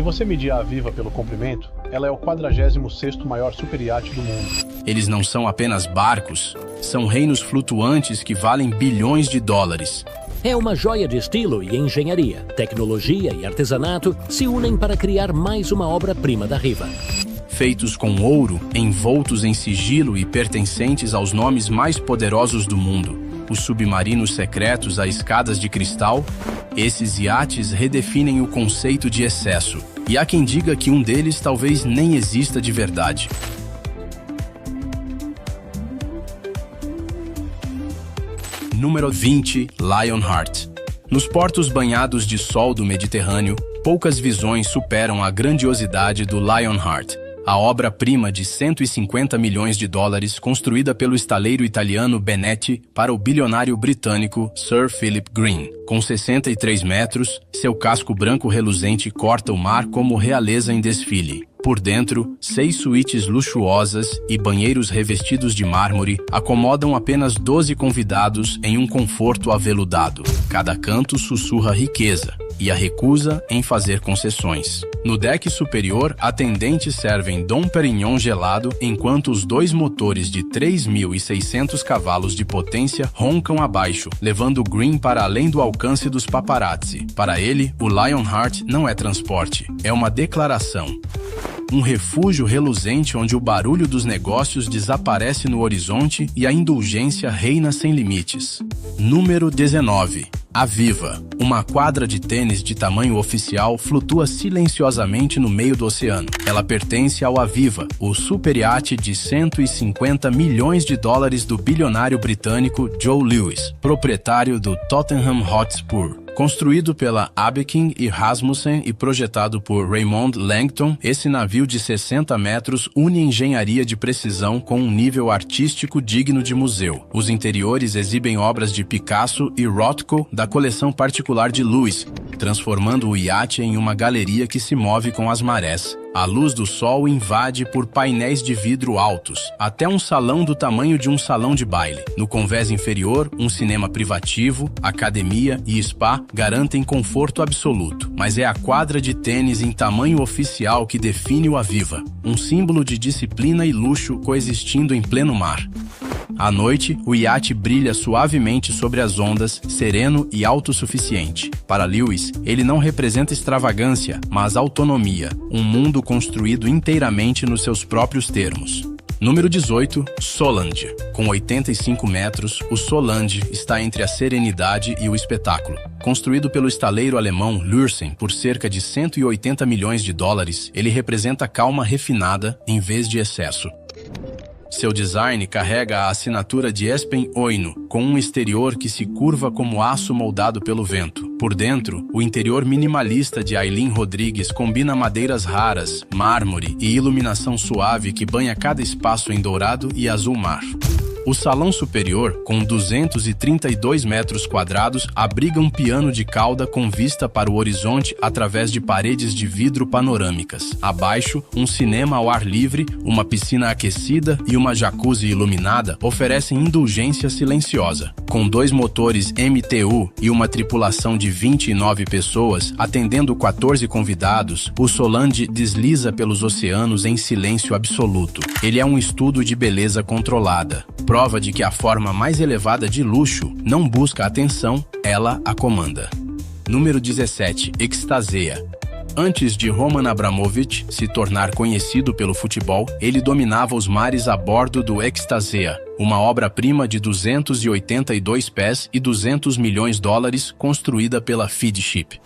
Se você medir a Aviva pelo comprimento, ela é o 46º maior superiate do mundo. Eles não são apenas barcos, são reinos flutuantes que valem bilhões de dólares. É uma joia de estilo e engenharia. Tecnologia e artesanato se unem para criar mais uma obra-prima da Riva. Feitos com ouro, envoltos em sigilo e pertencentes aos nomes mais poderosos do mundo, os submarinos secretos a escadas de cristal, esses iates redefinem o conceito de excesso. E há quem diga que um deles talvez nem exista de verdade. Número 20, Lionheart. Nos portos banhados de sol do Mediterrâneo, poucas visões superam a grandiosidade do Lionheart, a obra-prima de 150 milhões de dólares construída pelo estaleiro italiano Benetti para o bilionário britânico Sir Philip Green. Com 63 metros, seu casco branco reluzente corta o mar como realeza em desfile. Por dentro, 6 suítes luxuosas e banheiros revestidos de mármore acomodam apenas 12 convidados em um conforto aveludado. Cada canto sussurra riqueza e a recusa em fazer concessões. No deck superior, atendentes servem Dom Perignon gelado, enquanto os 2 motores de 3.600 cavalos de potência roncam abaixo, levando Green para além do alcance dos paparazzi. Para ele, o Lionheart não é transporte, é uma declaração. Um refúgio reluzente onde o barulho dos negócios desaparece no horizonte e a indulgência reina sem limites. Número 19. Aviva. Uma quadra de tênis de tamanho oficial flutua silenciosamente no meio do oceano. Ela pertence ao Aviva, o superiate de 150 milhões de dólares do bilionário britânico Joe Lewis, proprietário do Tottenham Hotspur. Construído pela Abeking e Rasmussen e projetado por Raymond Langton, esse navio de 60 metros une engenharia de precisão com um nível artístico digno de museu. Os interiores exibem obras de Picasso e Rothko da coleção particular de Lewis, transformando o iate em uma galeria que se move com as marés. A luz do sol invade por painéis de vidro altos, até um salão do tamanho de um salão de baile. No convés inferior, um cinema privativo, academia e spa garantem conforto absoluto. Mas é a quadra de tênis em tamanho oficial que define o Aviva, um símbolo de disciplina e luxo coexistindo em pleno mar. À noite, o iate brilha suavemente sobre as ondas, sereno e autossuficiente. Para Lewis, ele não representa extravagância, mas autonomia, um mundo construído inteiramente nos seus próprios termos. Número 18, Solange. Com 85 metros, o Solange está entre a serenidade e o espetáculo. Construído pelo estaleiro alemão Lürsen por cerca de 180 milhões de dólares, ele representa calma refinada em vez de excesso. Seu design carrega a assinatura de Espen Oino, com um exterior que se curva como aço moldado pelo vento. Por dentro, o interior minimalista de Aileen Rodrigues combina madeiras raras, mármore e iluminação suave que banha cada espaço em dourado e azul mar. O salão superior, com 232 metros quadrados, abriga um piano de cauda com vista para o horizonte através de paredes de vidro panorâmicas. Abaixo, um cinema ao ar livre, uma piscina aquecida e uma jacuzzi iluminada oferecem indulgência silenciosa. Com 2 motores MTU e uma tripulação de 29 pessoas, atendendo 14 convidados, o Solange desliza pelos oceanos em silêncio absoluto. Ele é um estudo de beleza controlada. Prova de que a forma mais elevada de luxo não busca atenção, ela a comanda. Número 17, Extasia. Antes de Roman Abramovich se tornar conhecido pelo futebol, ele dominava os mares a bordo do Extasia, uma obra-prima de 282 pés e 200 milhões de dólares construída pela Feedship.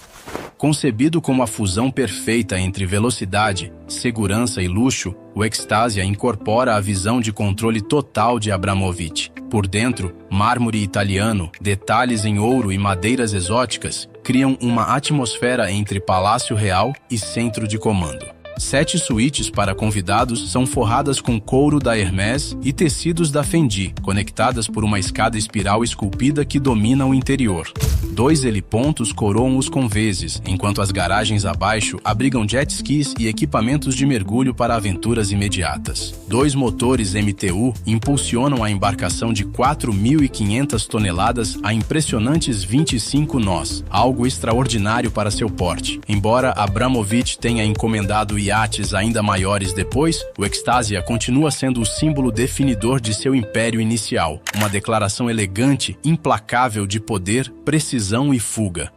Concebido como a fusão perfeita entre velocidade, segurança e luxo, o Extasia incorpora a visão de controle total de Abramovich. Por dentro, mármore italiano, detalhes em ouro e madeiras exóticas criam uma atmosfera entre Palácio Real e centro de comando. 7 suítes para convidados são forradas com couro da Hermès e tecidos da Fendi, conectadas por uma escada espiral esculpida que domina o interior. 2 helipontos coroam-os conveses, enquanto as garagens abaixo abrigam jet skis e equipamentos de mergulho para aventuras imediatas. 2 motores MTU impulsionam a embarcação de 4.500 toneladas a impressionantes 25 nós, algo extraordinário para seu porte. Embora Abramovich tenha encomendado iates ainda maiores depois, o Extasia continua sendo o símbolo definidor de seu império inicial, uma declaração elegante, implacável de poder, precisão e fuga.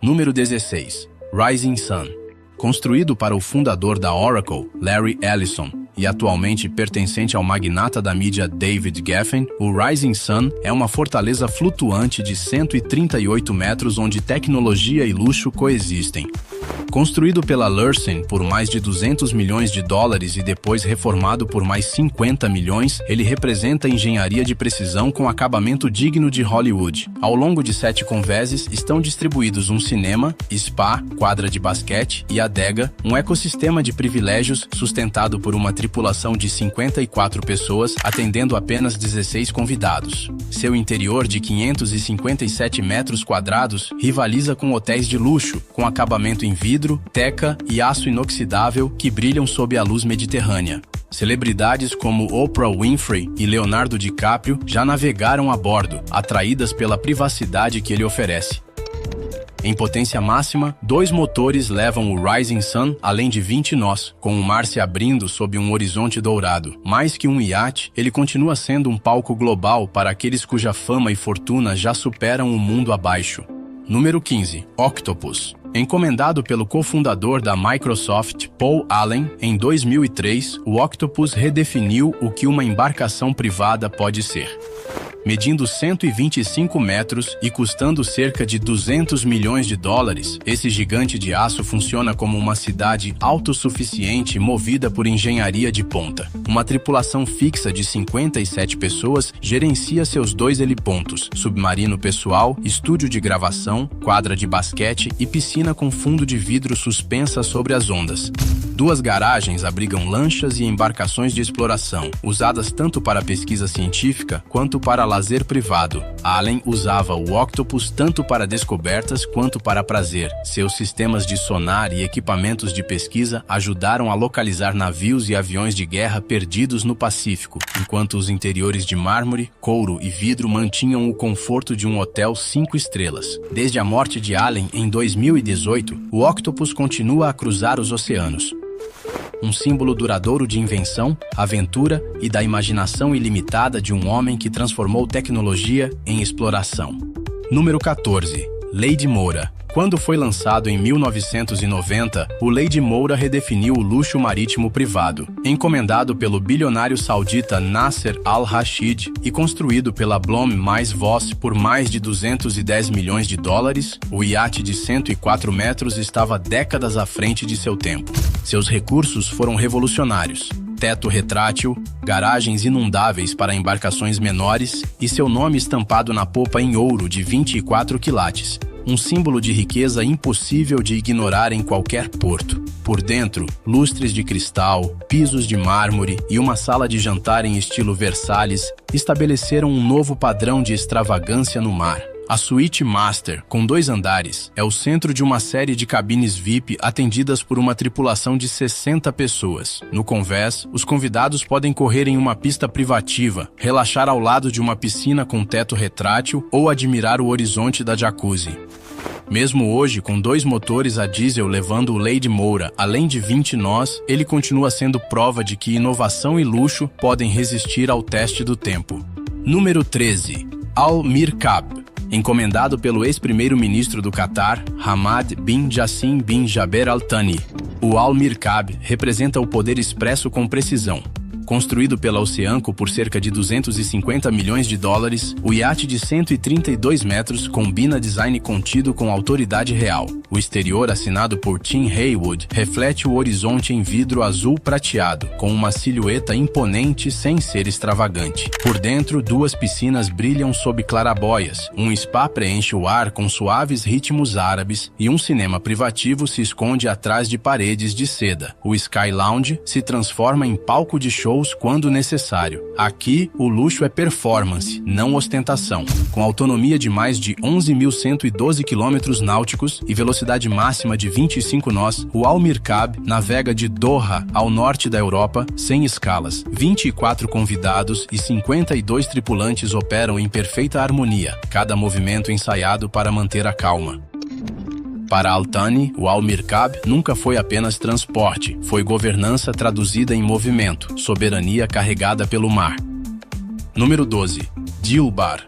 Número 16. Rising Sun. Construído para o fundador da Oracle, Larry Ellison, e atualmente pertencente ao magnata da mídia David Geffen, o Rising Sun é uma fortaleza flutuante de 138 metros onde tecnologia e luxo coexistem. Construído pela Lursen por mais de 200 milhões de dólares e depois reformado por mais 50 milhões, ele representa engenharia de precisão com acabamento digno de Hollywood. Ao longo de 7 conveses estão distribuídos um cinema, spa, quadra de basquete e adega, um ecossistema de privilégios sustentado por uma tripulação de 54 pessoas, atendendo apenas 16 convidados. Seu interior de 557 metros quadrados rivaliza com hotéis de luxo, com acabamento em vidro, teca e aço inoxidável que brilham sob a luz mediterrânea. Celebridades como Oprah Winfrey e Leonardo DiCaprio já navegaram a bordo, atraídas pela privacidade que ele oferece. Em potência máxima, 2 motores levam o Rising Sun além de 20 nós, com o mar se abrindo sob um horizonte dourado. Mais que um iate, ele continua sendo um palco global para aqueles cuja fama e fortuna já superam o mundo abaixo. Número 15. Octopus. Encomendado pelo cofundador da Microsoft, Paul Allen, em 2003, o Octopus redefiniu o que uma embarcação privada pode ser. Medindo 125 metros e custando cerca de 200 milhões de dólares, esse gigante de aço funciona como uma cidade autossuficiente movida por engenharia de ponta. Uma tripulação fixa de 57 pessoas gerencia seus 2 helipontos, submarino pessoal, estúdio de gravação, quadra de basquete e piscina com fundo de vidro suspensa sobre as ondas. 2 garagens abrigam lanchas e embarcações de exploração, usadas tanto para pesquisa científica quanto para lazer privado. Allen usava o Octopus tanto para descobertas quanto para prazer. Seus sistemas de sonar e equipamentos de pesquisa ajudaram a localizar navios e aviões de guerra perdidos no Pacífico, enquanto os interiores de mármore, couro e vidro mantinham o conforto de um hotel 5 estrelas. Desde a morte de Allen em 2018, o Octopus continua a cruzar os oceanos. Um símbolo duradouro de invenção, aventura e da imaginação ilimitada de um homem que transformou tecnologia em exploração. Número 14. Lady Moura. Quando foi lançado em 1990, o Lady Moura redefiniu o luxo marítimo privado. Encomendado pelo bilionário saudita Nasser Al-Rashid e construído pela Blohm mais Voss por mais de 210 milhões de dólares, o iate de 104 metros estava décadas à frente de seu tempo. Seus recursos foram revolucionários. Teto retrátil, garagens inundáveis para embarcações menores e seu nome estampado na popa em ouro de 24 quilates. Um símbolo de riqueza impossível de ignorar em qualquer porto. Por dentro, lustres de cristal, pisos de mármore e uma sala de jantar em estilo Versalhes estabeleceram um novo padrão de extravagância no mar. A Suíte Master, com 2 andares, é o centro de uma série de cabines VIP atendidas por uma tripulação de 60 pessoas. No convés, os convidados podem correr em uma pista privativa, relaxar ao lado de uma piscina com teto retrátil ou admirar o horizonte da jacuzzi. Mesmo hoje, com 2 motores a diesel levando o Lady Moura além de 20 nós, ele continua sendo prova de que inovação e luxo podem resistir ao teste do tempo. Número 13. Al Mirkab. Encomendado pelo ex-primeiro-ministro do Catar, Hamad bin Jassim bin Jaber Al Thani. O Al Mirkab representa o poder expresso com precisão. Construído pela Oceanco por cerca de 250 milhões de dólares, o iate de 132 metros combina design contido com autoridade real. O exterior, assinado por Tim Haywood, reflete o horizonte em vidro azul prateado, com uma silhueta imponente sem ser extravagante. Por dentro, 2 piscinas brilham sob clarabóias, um spa preenche o ar com suaves ritmos árabes e um cinema privativo se esconde atrás de paredes de seda. O Sky Lounge se transforma em palco de shows voos quando necessário. Aqui, o luxo é performance, não ostentação. Com autonomia de mais de 11.112 km náuticos e velocidade máxima de 25 nós, o Al Mirkab navega de Doha ao norte da Europa sem escalas. 24 convidados e 52 tripulantes operam em perfeita harmonia, cada movimento ensaiado para manter a calma. Para Al Thani, o Al Mirkab nunca foi apenas transporte, foi governança traduzida em movimento, soberania carregada pelo mar. Número 12. Dilbar.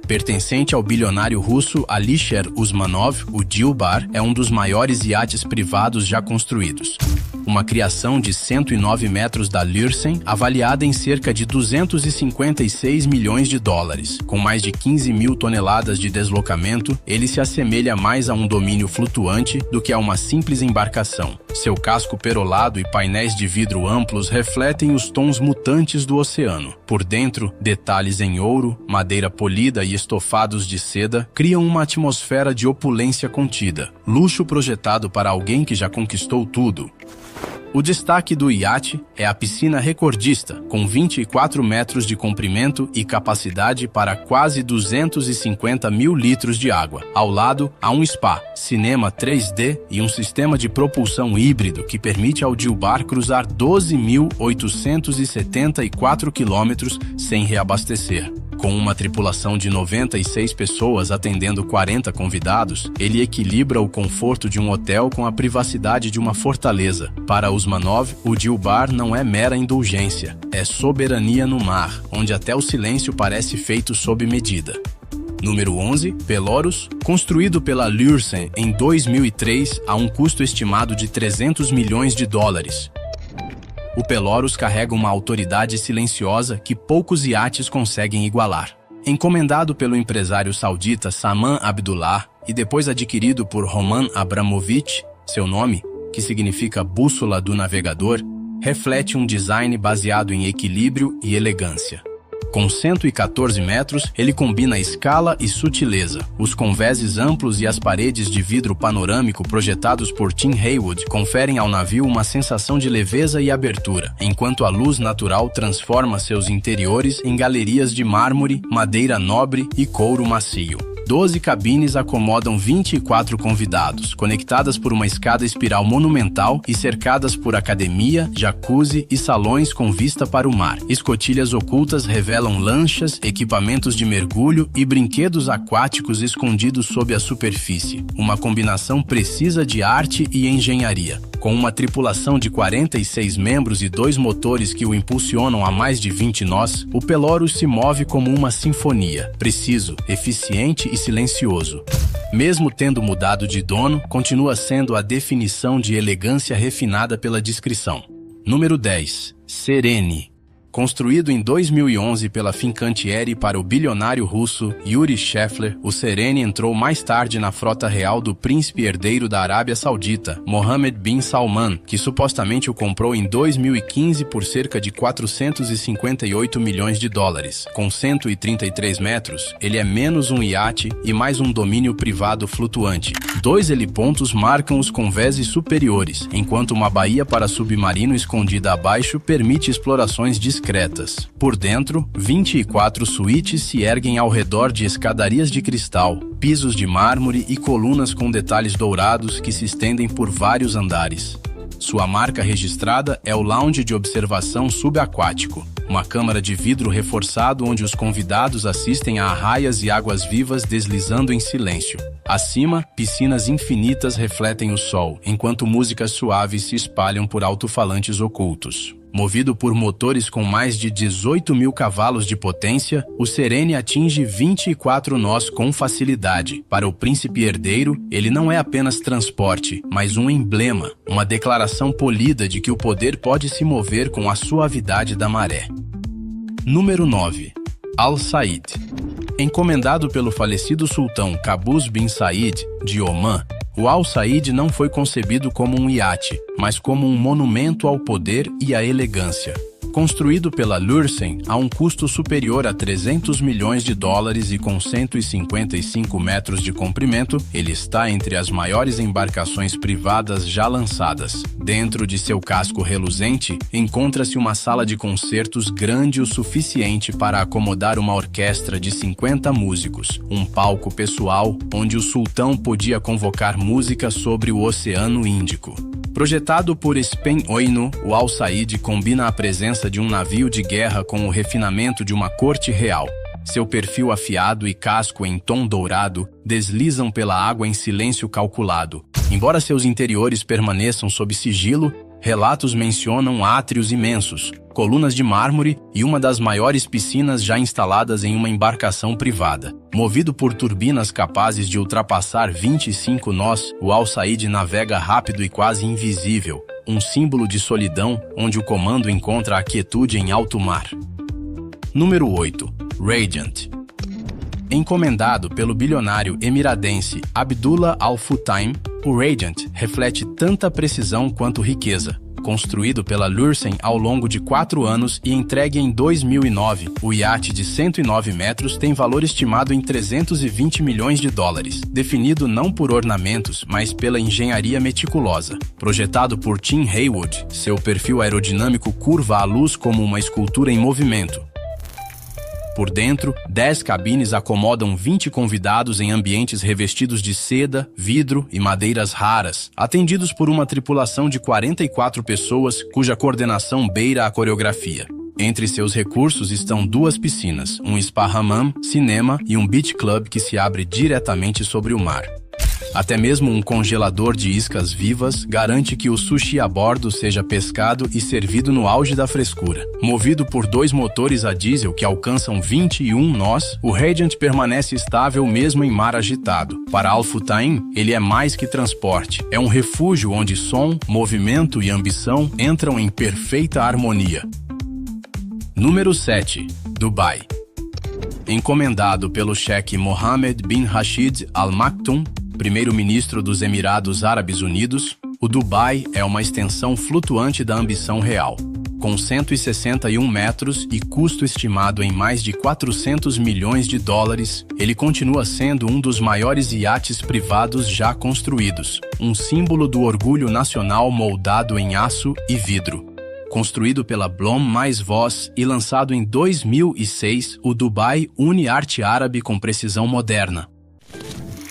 Pertencente ao bilionário russo Alisher Usmanov, o Dilbar é um dos maiores iates privados já construídos. Uma criação de 109 metros da Lürsen, avaliada em cerca de 256 milhões de dólares. Com mais de 15 mil toneladas de deslocamento, ele se assemelha mais a um domínio flutuante do que a uma simples embarcação. Seu casco perolado e painéis de vidro amplos refletem os tons mutantes do oceano. Por dentro, detalhes em ouro, madeira polida e estofados de seda criam uma atmosfera de opulência contida. Luxo projetado para alguém que já conquistou tudo. O destaque do iate é a piscina recordista, com 24 metros de comprimento e capacidade para quase 250 mil litros de água. Ao lado, há um spa, cinema 3D e um sistema de propulsão híbrido que permite ao Dilbar cruzar 12.874 quilômetros sem reabastecer. Com uma tripulação de 96 pessoas atendendo 40 convidados, ele equilibra o conforto de um hotel com a privacidade de uma fortaleza. Para Usmanov, o Dilbar não é mera indulgência, é soberania no mar, onde até o silêncio parece feito sob medida. Número 11. Pelorus, construído pela Lürsen em 2003 a um custo estimado de 300 milhões de dólares. O Pelorus carrega uma autoridade silenciosa que poucos iates conseguem igualar. Encomendado pelo empresário saudita Saman Abdullah e depois adquirido por Roman Abramovich, seu nome, que significa bússola do navegador, reflete um design baseado em equilíbrio e elegância. Com 114 metros, ele combina escala e sutileza. Os convéses amplos e as paredes de vidro panorâmico projetados por Tim Haywood conferem ao navio uma sensação de leveza e abertura, enquanto a luz natural transforma seus interiores em galerias de mármore, madeira nobre e couro macio. 12 cabines acomodam 24 convidados, conectadas por uma escada espiral monumental e cercadas por academia, jacuzzi e salões com vista para o mar. Escotilhas ocultas revelam lanchas, equipamentos de mergulho e brinquedos aquáticos escondidos sob a superfície. Uma combinação precisa de arte e engenharia. Com uma tripulação de 46 membros e 2 motores que o impulsionam a mais de 20 nós, o Pelorus se move como uma sinfonia, preciso, eficiente e silencioso. Mesmo tendo mudado de dono, continua sendo a definição de elegância refinada pela descrição. Número 10. Serene. Construído em 2011 pela Fincantieri para o bilionário russo Yuri Shefler, o Serene entrou mais tarde na frota real do príncipe herdeiro da Arábia Saudita, Mohammed bin Salman, que supostamente o comprou em 2015 por cerca de 458 milhões de dólares. Com 133 metros, ele é menos um iate e mais um domínio privado flutuante. 2 helipontos marcam os convéses superiores, enquanto uma baía para submarino escondida abaixo permite explorações discretas. Por dentro, 24 suítes se erguem ao redor de escadarias de cristal, pisos de mármore e colunas com detalhes dourados que se estendem por vários andares. Sua marca registrada é o lounge de observação subaquático, uma câmara de vidro reforçado onde os convidados assistem a arraias e águas vivas deslizando em silêncio. Acima, piscinas infinitas refletem o sol, enquanto músicas suaves se espalham por alto-falantes ocultos. Movido por motores com mais de 18 mil cavalos de potência, o Serene atinge 24 nós com facilidade. Para o príncipe herdeiro, ele não é apenas transporte, mas um emblema, uma declaração polida de que o poder pode se mover com a suavidade da maré. Número 9. Al Said. Encomendado pelo falecido sultão Qaboos bin Said, de Omã, o Al Said não foi concebido como um iate, mas como um monumento ao poder e à elegância. Construído pela Lürsen a um custo superior a 300 milhões de dólares e com 155 metros de comprimento, ele está entre as maiores embarcações privadas já lançadas. Dentro de seu casco reluzente, encontra-se uma sala de concertos grande o suficiente para acomodar uma orquestra de 50 músicos, um palco pessoal onde o sultão podia convocar música sobre o Oceano Índico. Projetado por Spen Oino, o Al Said combina a presença de um navio de guerra com o refinamento de uma corte real. Seu perfil afiado e casco em tom dourado deslizam pela água em silêncio calculado. Embora seus interiores permaneçam sob sigilo, relatos mencionam átrios imensos, colunas de mármore e uma das maiores piscinas já instaladas em uma embarcação privada. Movido por turbinas capazes de ultrapassar 25 nós, o Al Said navega rápido e quase invisível, um símbolo de solidão onde o comando encontra a quietude em alto mar. Número 8. Radiant. Encomendado pelo bilionário emiradense Abdullah Al Futtaim, o Radiant reflete tanta precisão quanto riqueza. Construído pela Lürsen ao longo de 4 anos e entregue em 2009, o iate de 109 metros tem valor estimado em 320 milhões de dólares, definido não por ornamentos, mas pela engenharia meticulosa. Projetado por Tim Haywood, seu perfil aerodinâmico curva a luz como uma escultura em movimento. Por dentro, 10 cabines acomodam 20 convidados em ambientes revestidos de seda, vidro e madeiras raras, atendidos por uma tripulação de 44 pessoas cuja coordenação beira a coreografia. Entre seus recursos estão 2 piscinas, um spa hammam, cinema e um beach club que se abre diretamente sobre o mar. Até mesmo um congelador de iscas vivas garante que o sushi a bordo seja pescado e servido no auge da frescura. Movido por 2 motores a diesel que alcançam 21 nós, o Radiant permanece estável mesmo em mar agitado. Para Al Futtaim, ele é mais que transporte. É um refúgio onde som, movimento e ambição entram em perfeita harmonia. Número 7. Dubai. Encomendado pelo cheque Mohammed bin Rashid Al Maktoum, primeiro-ministro dos Emirados Árabes Unidos, o Dubai é uma extensão flutuante da ambição real. Com 161 metros e custo estimado em mais de 400 milhões de dólares, ele continua sendo um dos maiores iates privados já construídos, um símbolo do orgulho nacional moldado em aço e vidro. Construído pela Blohm mais Voss e lançado em 2006, o Dubai une arte árabe com precisão moderna.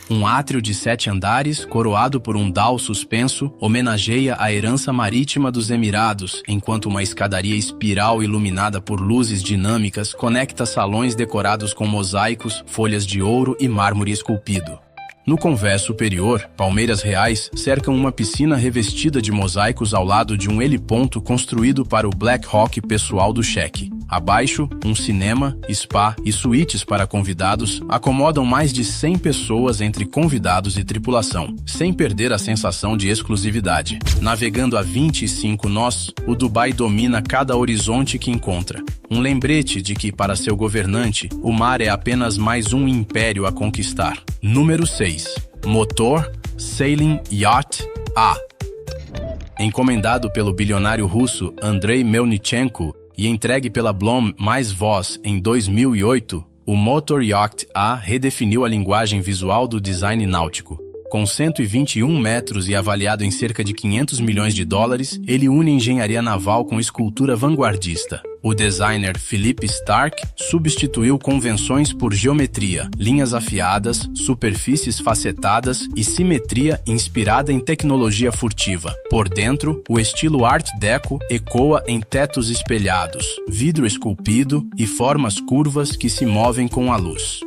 Um átrio de 7 andares, coroado por um dau suspenso, homenageia a herança marítima dos Emirados, enquanto uma escadaria espiral iluminada por luzes dinâmicas conecta salões decorados com mosaicos, folhas de ouro e mármore esculpido. No convés superior, palmeiras reais cercam uma piscina revestida de mosaicos ao lado de um heliponto construído para o Black Hawk pessoal do cheque. Abaixo, um cinema, spa e suítes para convidados acomodam mais de 100 pessoas entre convidados e tripulação, sem perder a sensação de exclusividade. Navegando a 25 nós, o Dubai domina cada horizonte que encontra. Um lembrete de que, para seu governante, o mar é apenas mais um império a conquistar. Número 6. Motor Sailing Yacht A. Encomendado pelo bilionário russo Andrei Melnichenko e entregue pela Blohm mais Voss em 2008, o Motor Yacht A redefiniu a linguagem visual do design náutico. Com 121 metros e avaliado em cerca de 500 milhões de dólares, ele une engenharia naval com escultura vanguardista. O designer Philippe Stark substituiu convenções por geometria, linhas afiadas, superfícies facetadas e simetria inspirada em tecnologia furtiva. Por dentro, o estilo Art Deco ecoa em tetos espelhados, vidro esculpido e formas curvas que se movem com a luz.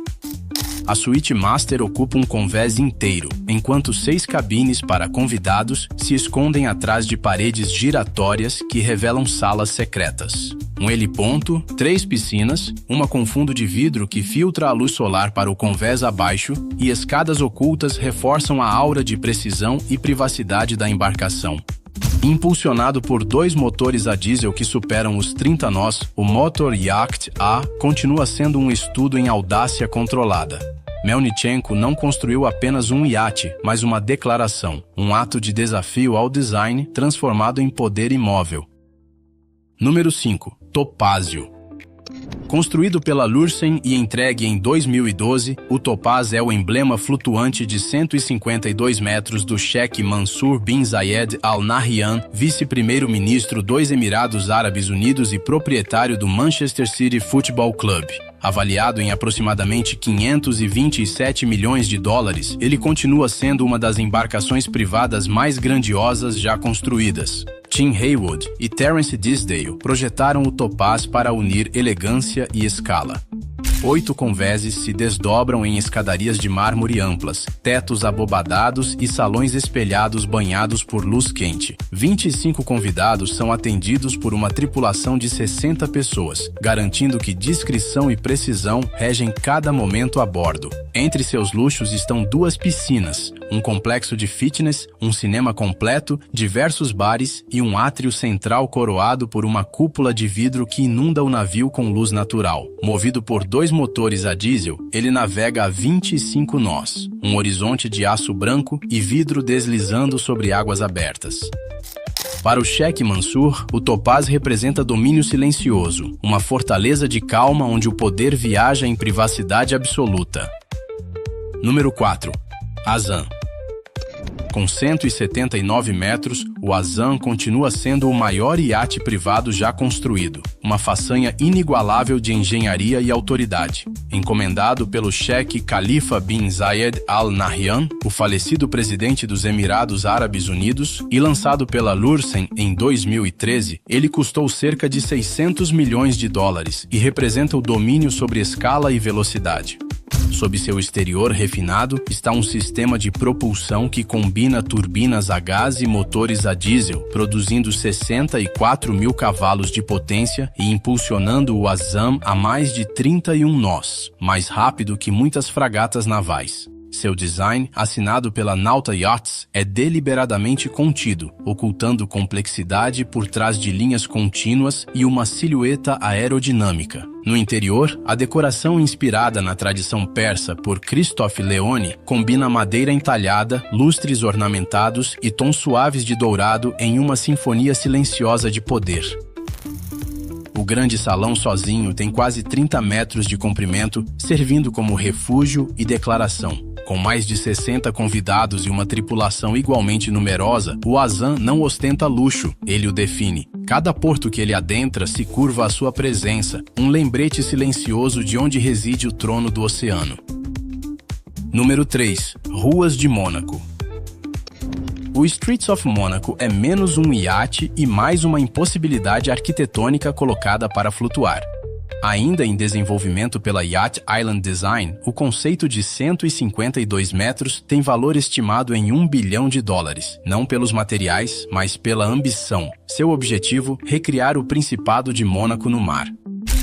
A suíte master ocupa um convés inteiro, enquanto 6 cabines para convidados se escondem atrás de paredes giratórias que revelam salas secretas. Um heliponto, 3 piscinas, uma com fundo de vidro que filtra a luz solar para o convés abaixo e escadas ocultas reforçam a aura de precisão e privacidade da embarcação. Impulsionado por 2 motores a diesel que superam os 30 nós, o Motor Yacht A continua sendo um estudo em audácia controlada. Melnichenko não construiu apenas um iate, mas uma declaração, um ato de desafio ao design transformado em poder imóvel. Número 5. Topázio. Construído pela Lürsen e entregue em 2012, o Topaz é o emblema flutuante de 152 metros do Sheikh Mansour bin Zayed Al Nahyan, vice-primeiro-ministro dos Emirados Árabes Unidos e proprietário do Manchester City Football Club. Avaliado em aproximadamente 527 milhões de dólares, ele continua sendo uma das embarcações privadas mais grandiosas já construídas. Tim Haywood e Terence Disdale projetaram o Topaz para unir elegância e escala. 8 convéses se desdobram em escadarias de mármore amplas, tetos abobadados e salões espelhados banhados por luz quente. 25 convidados são atendidos por uma tripulação de 60 pessoas, garantindo que discrição e precisão regem cada momento a bordo. Entre seus luxos estão 2 piscinas, um complexo de fitness, um cinema completo, diversos bares e um átrio central coroado por uma cúpula de vidro que inunda o navio com luz natural. Movido por 2 motores a diesel, ele navega a 25 nós, um horizonte de aço branco e vidro deslizando sobre águas abertas. Para o Sheikh Mansour, o Topaz representa domínio silencioso, uma fortaleza de calma onde o poder viaja em privacidade absoluta. Número 4. Azam. Com 179 metros, o Azam continua sendo o maior iate privado já construído, uma façanha inigualável de engenharia e autoridade. Encomendado pelo Sheikh Khalifa bin Zayed Al Nahyan, o falecido presidente dos Emirados Árabes Unidos, e lançado pela Lürsen em 2013, ele custou cerca de 600 milhões de dólares e representa o domínio sobre escala e velocidade. Sob seu exterior refinado está um sistema de propulsão que combina turbinas a gás e motores a diesel, produzindo 64 mil cavalos de potência e impulsionando o Azam a mais de 31 nós, mais rápido que muitas fragatas navais. Seu design, assinado pela Nauta Yachts, é deliberadamente contido, ocultando complexidade por trás de linhas contínuas e uma silhueta aerodinâmica. No interior, a decoração inspirada na tradição persa por Christophe Leone combina madeira entalhada, lustres ornamentados e tons suaves de dourado em uma sinfonia silenciosa de poder. O grande salão sozinho tem quase 30 metros de comprimento, servindo como refúgio e declaração. Com mais de 60 convidados e uma tripulação igualmente numerosa, o Azam não ostenta luxo, ele o define. Cada porto que ele adentra se curva à sua presença, um lembrete silencioso de onde reside o trono do oceano. Número 3. Ruas de Mônaco. O Streets of Monaco é menos um iate e mais uma impossibilidade arquitetônica colocada para flutuar. Ainda em desenvolvimento pela Yacht Island Design, o conceito de 152 metros tem valor estimado em $1 bilhão, não pelos materiais, mas pela ambição. Seu objetivo, recriar o Principado de Mônaco no mar.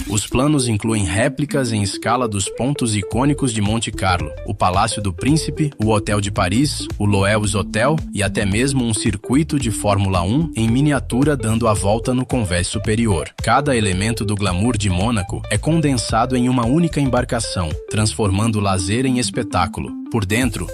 Os planos incluem réplicas em escala dos pontos icônicos de Monte Carlo, o Palácio do Príncipe, o Hotel de Paris, o Loews Hotel e até mesmo um circuito de Fórmula 1 em miniatura dando a volta no convés superior. Cada elemento do glamour de Mônaco é condensado em uma única embarcação, transformando o lazer em espetáculo. Por dentro,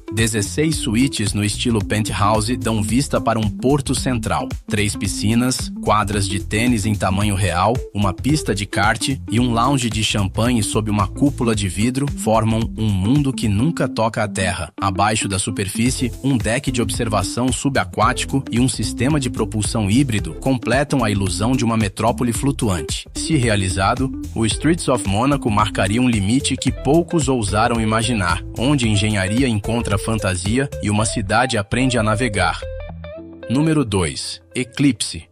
16 suítes no estilo penthouse dão vista para um porto central, 3 piscinas, quadras de tênis em tamanho real, uma pista de kart e um lounge de champanhe sob uma cúpula de vidro formam um mundo que nunca toca a terra. Abaixo da superfície, um deck de observação subaquático e um sistema de propulsão híbrido completam a ilusão de uma metrópole flutuante. Se realizado, o Streets of Monaco marcaria um limite que poucos ousaram imaginar, onde a engenharia encontra fantasia e uma cidade aprende a navegar. Número 2. Eclipse.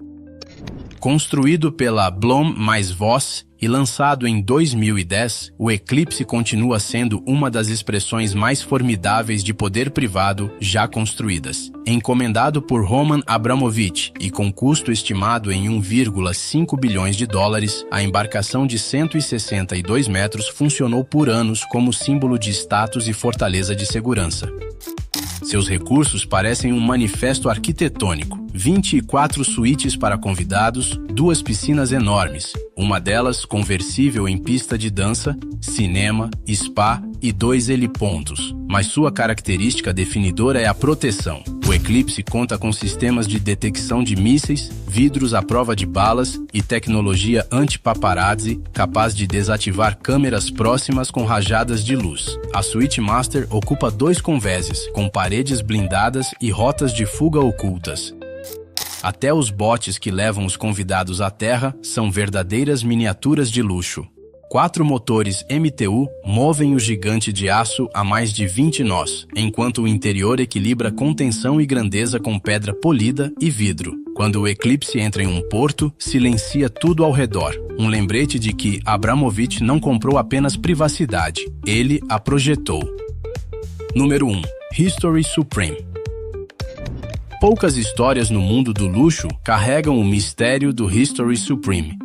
Construído pela Blohm mais Voss e lançado em 2010, o Eclipse continua sendo uma das expressões mais formidáveis de poder privado já construídas. Encomendado por Roman Abramovich e com custo estimado em $1,5 bilhões, a embarcação de 162 metros funcionou por anos como símbolo de status e fortaleza de segurança. Seus recursos parecem um manifesto arquitetônico. 24 suítes para convidados, 2 piscinas enormes, uma delas conversível em pista de dança, cinema, spa e 2 helipontos. Mas sua característica definidora é a proteção. O Eclipse conta com sistemas de detecção de mísseis, vidros à prova de balas e tecnologia anti-paparazzi, capaz de desativar câmeras próximas com rajadas de luz. A Suite Master ocupa 2 convéses, com paredes blindadas e rotas de fuga ocultas. Até os botes que levam os convidados à Terra são verdadeiras miniaturas de luxo. 4 motores MTU movem o gigante de aço a mais de 20 nós, enquanto o interior equilibra contenção e grandeza com pedra polida e vidro. Quando o Eclipse entra em um porto, silencia tudo ao redor. Um lembrete de que Abramovich não comprou apenas privacidade, ele a projetou. Número 1. History Supreme. Poucas histórias no mundo do luxo carregam o mistério do History Supreme.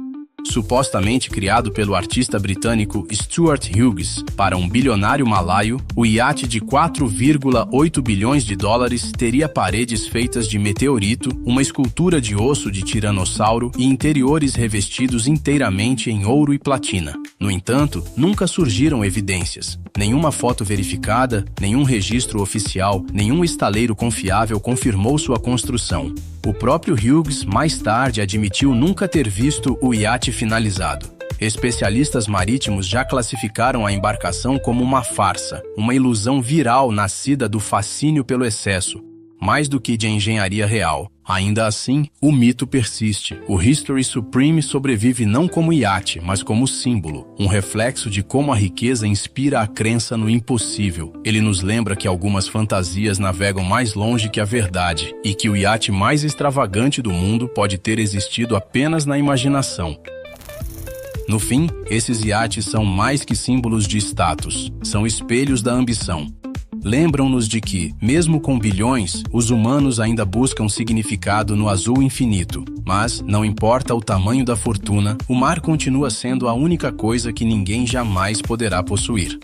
Supostamente criado pelo artista britânico Stuart Hughes para um bilionário malaio, o iate de 4,8 bilhões de dólares teria paredes feitas de meteorito, uma escultura de osso de tiranossauro e interiores revestidos inteiramente em ouro e platina. No entanto, nunca surgiram evidências. Nenhuma foto verificada, nenhum registro oficial, nenhum estaleiro confiável confirmou sua construção. O próprio Hughes, mais tarde, admitiu nunca ter visto o iate finalizado. Especialistas marítimos já classificaram a embarcação como uma farsa, uma ilusão viral nascida do fascínio pelo excesso, mais do que de engenharia real. Ainda assim, o mito persiste. O History Supreme sobrevive não como iate, mas como símbolo, um reflexo de como a riqueza inspira a crença no impossível. Ele nos lembra que algumas fantasias navegam mais longe que a verdade, e que o iate mais extravagante do mundo pode ter existido apenas na imaginação. No fim, esses iates são mais que símbolos de status, são espelhos da ambição. Lembram-nos de que, mesmo com bilhões, os humanos ainda buscam significado no azul infinito. Mas, não importa o tamanho da fortuna, o mar continua sendo a única coisa que ninguém jamais poderá possuir.